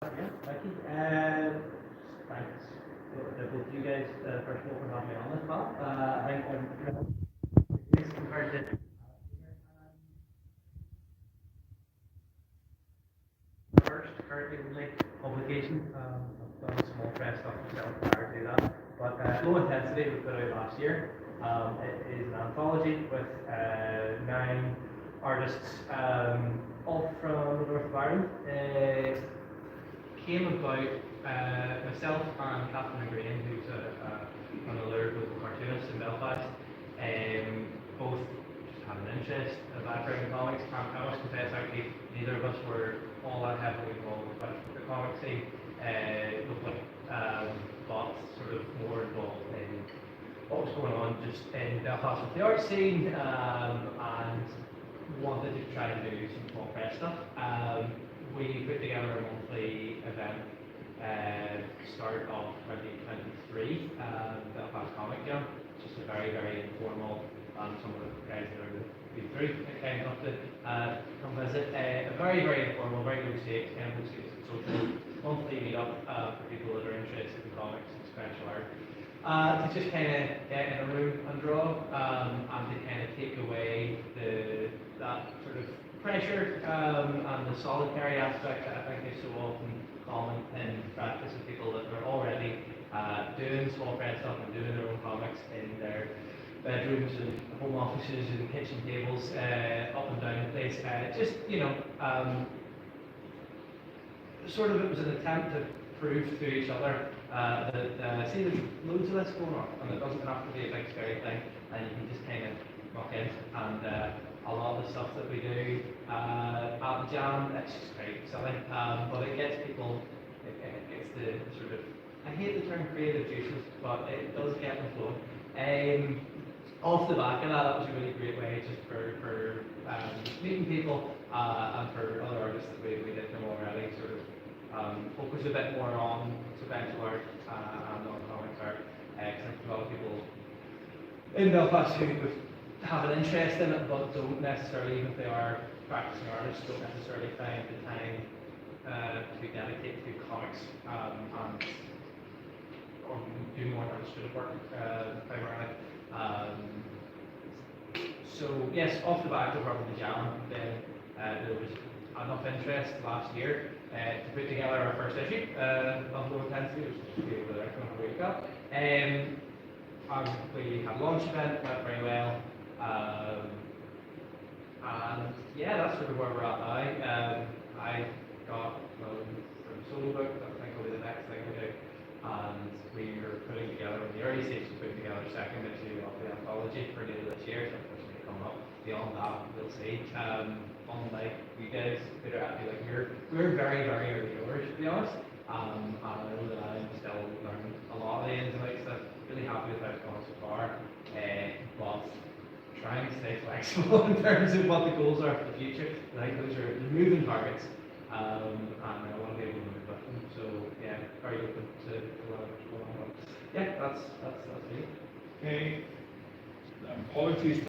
Yeah, thank you. Thanks to both of you guys, first of all, for having me on this call. I think I'm compared to first, currently only publication. I've done small press stuff myself prior to that. But Low Intensity we put out last year. It is an anthology with 9 artists, all from the north of Ireland. Came about myself and Catherine Green, who's another local cartoonist in Belfast, both just had an interest, a background in comics. I must confess, actually, neither of us were all that heavily involved with the comic scene locally, but sort of more involved in what was going on just in Belfast with the art scene, and wanted to try and do some small press stuff. We put together a monthly event start of 2023, Belfast Comic Jam. Just a very, very informal, some of the guys that are been through kind enough to come visit. A very, very informal, very low stakes, kind of low stakes social monthly meet up for people that are interested in comics and special art. To just kind of get in a room and draw, and to kind of take away that sort of pressure and the solitary aspect that I think is so often common in practice of people that are already doing small press stuff and doing their own comics in their bedrooms and home offices and kitchen tables up and down the place. Just, sort of it was an attempt to prove to each other that see, there's loads of this going on, and it doesn't have to be a big scary thing, and you can just kind of muck in. And a lot of the stuff that we do at the jam, it's just very silly, but it gets people, it gets the sort of, I hate the term creative juices, but it does get them flowing. Off the back of that, that was a really great way just for meeting people and for other artists that we did them already, sort of focus a bit more on sequential art and on comics art. I think a lot of people in Belfast who have an interest in it but don't necessarily, even if they are practicing artists, don't necessarily find the time to dedicate to comics and or do more illustrative work primarily. So yes, off the back of the jam, then there was enough interest last year to put together our first issue of Low Intensity, which is over there a week ago. We had a launch event, went very well, and yeah, that's sort of where we're at now. I got from solo book, that I think will be the next thing we do, and we are putting together, in the early stages of putting together a second issue of the anthology for later this year, so unfortunately coming up. Beyond that, we'll see. Unlike you guys, that are actually like we're very, very early doors, to be honest. And I know that I'm still learning a lot of the ins and outs stuff. Really happy with how it's gone so far. But trying to stay flexible in terms of what the goals are for the future. I think those are moving targets, and I want to be able to move with them. So yeah, very open to whatever's going on. Yeah, that's me. Okay. Apologies.